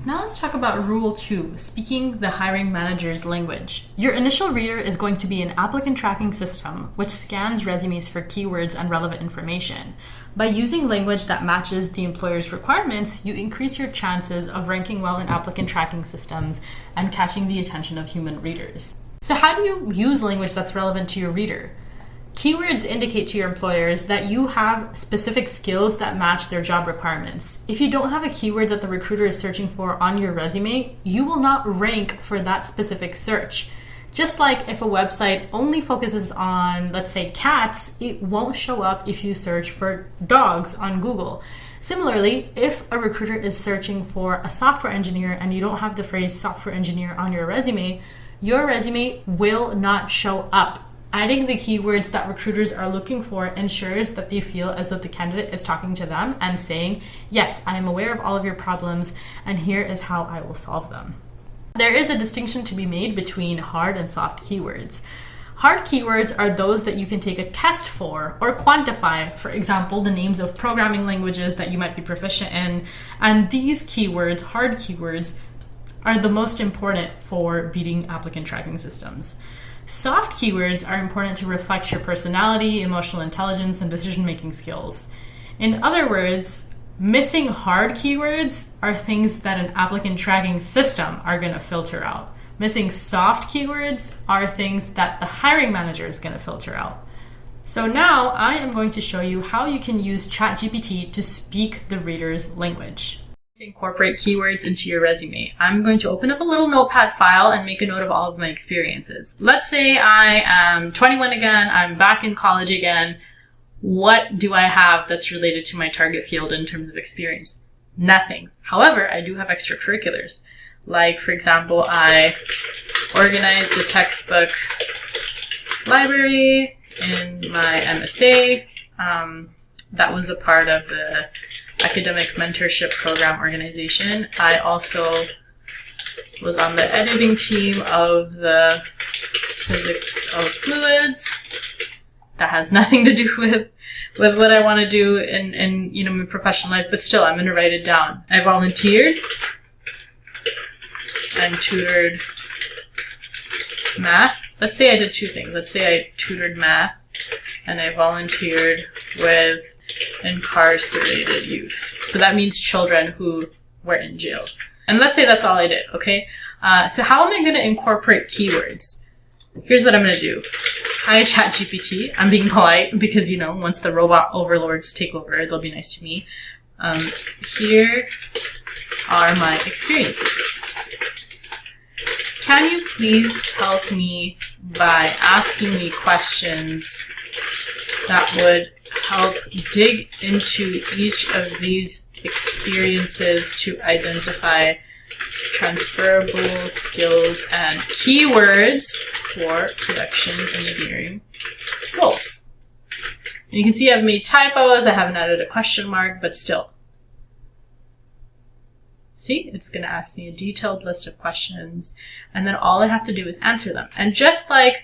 Now let's talk about Rule 2, speaking the hiring manager's language. Your initial reader is going to be an applicant tracking system, which scans resumes for keywords and relevant information. By using language that matches the employer's requirements, you increase your chances of ranking well in applicant tracking systems and catching the attention of human readers. So how do you use language that's relevant to your reader? Keywords indicate to your employers that you have specific skills that match their job requirements. If you don't have a keyword that the recruiter is searching for on your resume, you will not rank for that specific search. Just like if a website only focuses on, let's say, cats, it won't show up if you search for dogs on Google. Similarly, if a recruiter is searching for a software engineer and you don't have the phrase software engineer on your resume will not show up. Adding the keywords that recruiters are looking for ensures that they feel as though the candidate is talking to them and saying, yes, I am aware of all of your problems and here is how I will solve them. There is a distinction to be made between hard and soft keywords. Hard keywords are those that you can take a test for or quantify, for example, the names of programming languages that you might be proficient in. And these keywords, hard keywords, are the most important for beating applicant tracking systems. Soft keywords are important to reflect your personality, emotional intelligence, and decision-making skills. In other words, missing hard keywords are things that an applicant tracking system are going to filter out. Missing soft keywords are things that the hiring manager is going to filter out. So now I am going to show you how you can use ChatGPT to speak the reader's language. Incorporate keywords into your resume. I'm going to open up a little notepad file and make a note of all of my experiences. Let's say I am 21 again, I'm back in college again. What do I have that's related to my target field in terms of experience? Nothing. However, I do have extracurriculars. Like, for example, I organized the textbook library in my MSA. That was a part of the academic mentorship program organization. I also was on the editing team of the physics of fluids. That has nothing to do with what I want to do in my professional life, but still I'm going to write it down. I volunteered and tutored math. Let's say I did two things. Let's say I tutored math and I volunteered with incarcerated youth. So that means children who were in jail. And let's say that's all I did, okay? So how am I going to incorporate keywords? Here's what I'm going to do. Hi, ChatGPT. I'm being polite because, once the robot overlords take over, they'll be nice to me. Here are my experiences. Can you please help me by asking me questions that would help dig into each of these experiences to identify transferable skills and keywords for production engineering roles? And you can see I've made typos, I haven't added a question mark, but still. See, it's going to ask me a detailed list of questions, and then all I have to do is answer them. And just like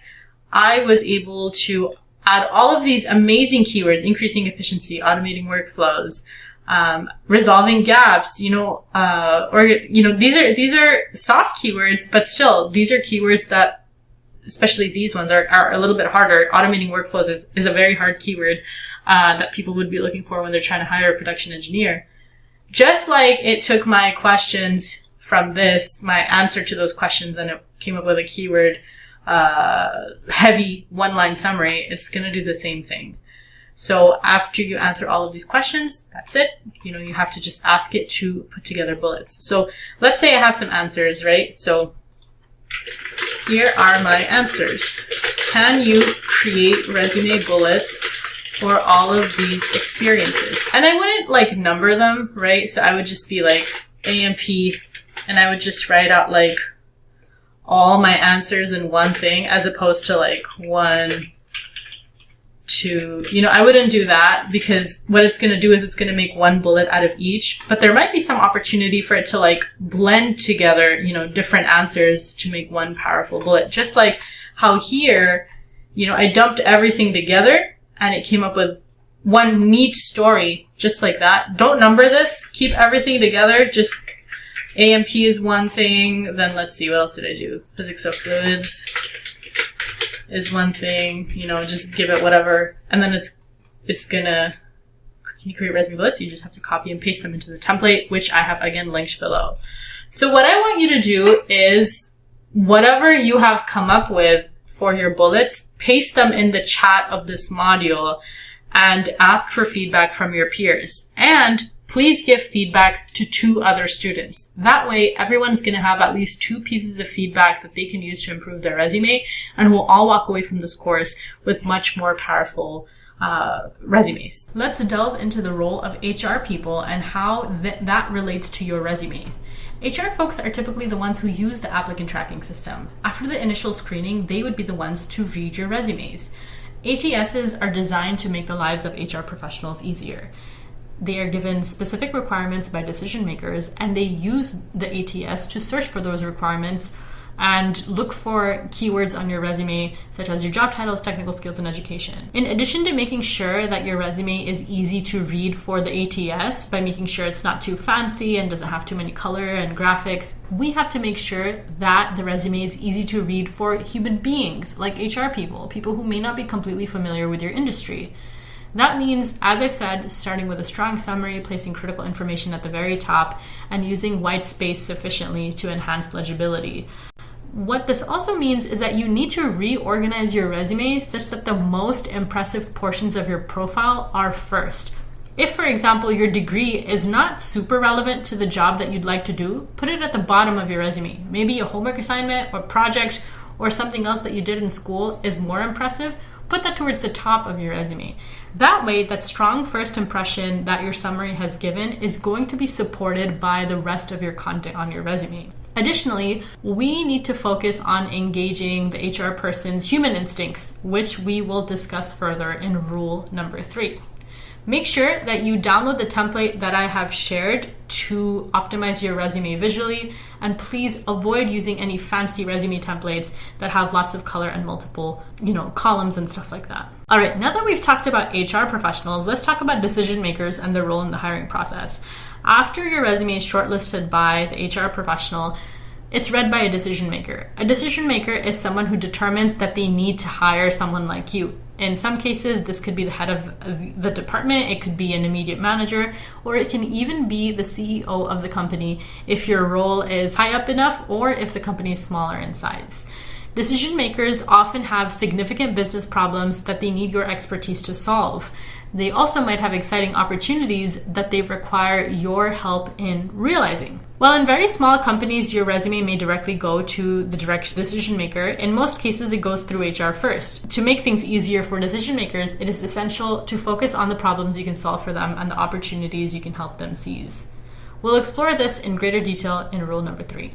I was able to add all of these amazing keywords, increasing efficiency, automating workflows, resolving gaps, these are soft keywords, but still, these are keywords that, especially these ones, are a little bit harder. Automating workflows is a very hard keyword that people would be looking for when they're trying to hire a production engineer. Just like it took my questions from this, my answer to those questions, and it came up with a keyword heavy one-line summary, it's going to do the same thing. So after you answer all of these questions, that's it. You have to just ask it to put together bullets. So let's say I have some answers, right? So here are my answers. Can you create resume bullets for all of these experiences? And I wouldn't number them, right? So I would just be like AMP, and I would just write out all my answers in one thing, as opposed to 1, 2, I wouldn't do that, because what it's going to do is it's going to make one bullet out of each, but there might be some opportunity for it to blend together, different answers to make one powerful bullet. Just like how here, I dumped everything together and it came up with one neat story, just like that. Don't number this, keep everything together, just AMP is one thing. Then let's see, what else did I do? Physics of goods is one thing. Just give it whatever. And then it's gonna create resume bullets. You just have to copy and paste them into the template, which I have again linked below. So what I want you to do is whatever you have come up with for your bullets, paste them in the chat of this module and ask for feedback from your peers. And please give feedback to 2 other students. That way, everyone's going to have at least 2 pieces of feedback that they can use to improve their resume, and we'll all walk away from this course with much more powerful resumes. Let's delve into the role of HR people and how that relates to your resume. HR folks are typically the ones who use the applicant tracking system. After the initial screening, they would be the ones to read your resumes. ATSs are designed to make the lives of HR professionals easier. They are given specific requirements by decision makers, and they use the ATS to search for those requirements and look for keywords on your resume, such as your job titles, technical skills, and education. In addition to making sure that your resume is easy to read for the ATS by making sure it's not too fancy and doesn't have too many color and graphics, we have to make sure that the resume is easy to read for human beings, like HR people who may not be completely familiar with your industry. That means, as I've said, starting with a strong summary, placing critical information at the very top, and using white space sufficiently to enhance legibility. What this also means is that you need to reorganize your resume such that the most impressive portions of your profile are first. If, for example, your degree is not super relevant to the job that you'd like to do, put it at the bottom of your resume. Maybe a homework assignment or project or something else that you did in school is more impressive. Put that towards the top of your resume. That way, that strong first impression that your summary has given is going to be supported by the rest of your content on your resume. Additionally, we need to focus on engaging the HR person's human instincts, which we will discuss further in rule number 3. Make sure that you download the template that I have shared to optimize your resume visually, and please avoid using any fancy resume templates that have lots of color and multiple, columns and stuff like that. All right, now that we've talked about HR professionals, let's talk about decision makers and their role in the hiring process. After your resume is shortlisted by the HR professional, it's read by a decision maker. A decision maker is someone who determines that they need to hire someone like you. In some cases, this could be the head of the department, it could be an immediate manager, or it can even be the CEO of the company if your role is high up enough or if the company is smaller in size. Decision makers often have significant business problems that they need your expertise to solve. They also might have exciting opportunities that they require your help in realizing. While in very small companies, your resume may directly go to the direct decision maker, in most cases it goes through HR first. To make things easier for decision makers, it is essential to focus on the problems you can solve for them and the opportunities you can help them seize. We'll explore this in greater detail in rule number 3.